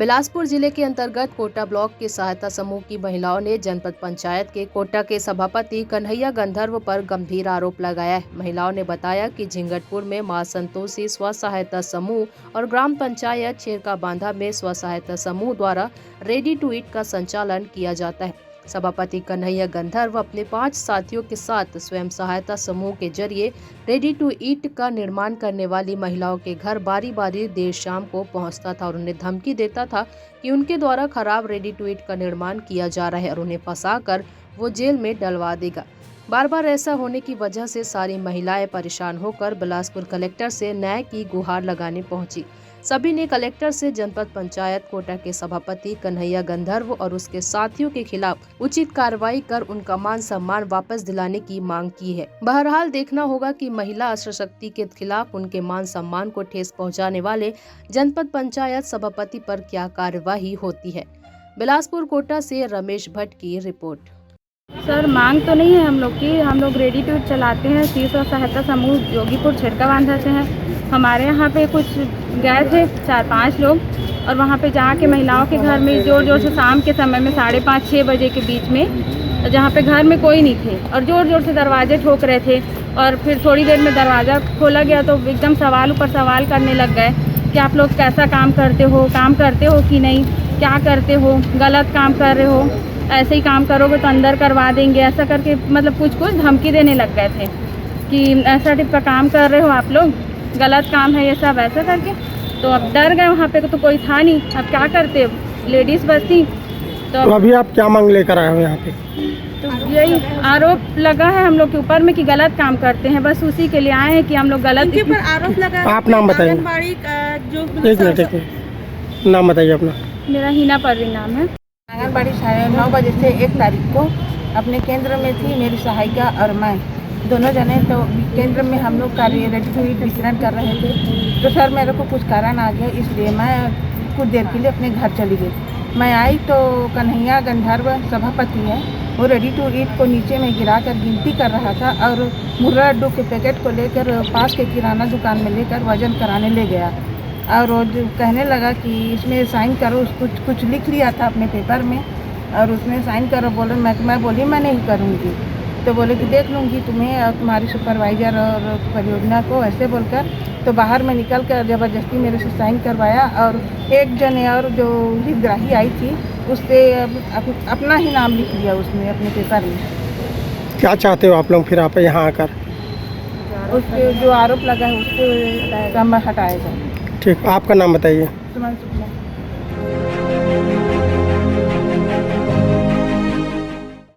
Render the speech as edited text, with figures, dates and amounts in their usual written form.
बिलासपुर जिले के अंतर्गत कोटा ब्लॉक के सहायता समूह की महिलाओं ने जनपद पंचायत के कोटा के सभापति कन्हैया गंधर्व पर गंभीर आरोप लगाया है। महिलाओं ने बताया कि झिंगटपुर में मां संतोषी स्व सहायता समूह और ग्राम पंचायत छेरका बांधा में स्व सहायता समूह द्वारा रेडी टू ईट का संचालन किया जाता है। सभापति कन्हैया गंधर्व अपने 5 साथियों के साथ स्वयं सहायता समूह के जरिए रेडी टू ईट का निर्माण करने वाली महिलाओं के घर बारी बारी देर शाम को पहुंचता था और उन्हें धमकी देता था कि उनके द्वारा खराब रेडी टू ईट का निर्माण किया जा रहा है और उन्हें फंसाकर वो जेल में डलवा देगा। बार बार ऐसा होने की वजह से सारी महिलाएं परेशान होकर बिलासपुर कलेक्टर से न्याय की गुहार लगाने पहुंची। सभी ने कलेक्टर से जनपद पंचायत कोटा के सभापति कन्हैया गंधर्व और उसके साथियों के खिलाफ उचित कार्रवाई कर उनका मान सम्मान वापस दिलाने की मांग की है। बहरहाल देखना होगा कि महिला अश्वशक्ति के खिलाफ उनके मान सम्मान को ठेस पहुंचाने वाले जनपद पंचायत सभापति पर क्या कार्यवाही होती है। बिलासपुर कोटा से रमेश भट्ट की रिपोर्ट। सर, मांग तो नहीं है हम लोग की। हम लोग रेडी टू ईट चलाते हैं। स्व सहायता समूह जोगीपुर छेरका बांधा से हैं। हमारे यहाँ पे कुछ गए थे 4-5 लोग और वहाँ पे जाके महिलाओं के घर में जोर जोर से शाम के समय में 5:30-6 बजे के बीच में, जहाँ पे घर में कोई नहीं थे, और जोर जोर से दरवाजे ठोक रहे थे। और फिर थोड़ी देर में दरवाज़ा खोला गया तो एकदम सवाल ऊपर सवाल करने लग गए कि आप लोग कैसा काम करते हो कि नहीं, क्या करते हो, गलत काम कर रहे हो, ऐसे ही काम करोगे तो अंदर करवा देंगे, ऐसा करके मतलब कुछ धमकी देने लग गए थे कि ऐसा टाइप का काम कर रहे हो आप लोग, गलत काम है ये सब, ऐसा करके। तो अब डर गए, वहाँ पे तो कोई था नहीं, अब क्या करते, लेडीज़ बस थी। तो अभी आप क्या मांग लेकर आए हो यहाँ पे? तो यही आरोप लगा है हम लोग के ऊपर में कि गलत काम करते हैं, बस उसी के लिए आए हैं कि हम लोग गलत। इनके ऊपर आरोप लगा। आप नाम बताइए। एक मिनट, नाम बताइए अपना। मेरा हिना परवीन नाम है। आंगनबाड़ी 9:30 बजे से 1 तारीख को अपने केंद्र में थी मेरी सहायिका और मैं, दोनों जने। तो केंद्र में हम लोग कार्य रेडी टू ईट वितरण कर रहे थे। तो सर मेरे को कुछ कारण आ गया, इसलिए मैं कुछ देर के लिए अपने घर चली गई। मैं आई तो कन्हैया गंधर्व सभापति है, वो रेडी टू ईट को नीचे में गिरा कर गिनती कर रहा था और मुर्रा अड्डू के पैकेट को लेकर पास के किराना दुकान में लेकर वजन कराने ले गया। और वो जो कहने लगा कि इसमें साइन करो, कुछ लिख लिया था अपने पेपर में और उसमें साइन करो। बोले मैं बोली मैं नहीं करूँगी। तो बोले कि देख लूँगी तुम्हें और तुम्हारी सुपरवाइज़र और परियोजना को, ऐसे बोलकर तो बाहर में निकल कर ज़बरदस्ती मेरे से साइन करवाया। और एक जने और जो हितग्राही आई थी उससे अपना ही नाम लिख लिया उसने अपने पेपर में। क्या चाहते हो आप लोग फिर आप यहाँ आकर? उसके जो आरोप लगा है उसको हटाया जाए। ठीक, आपका नाम बताइए। सुमन शुक्ला।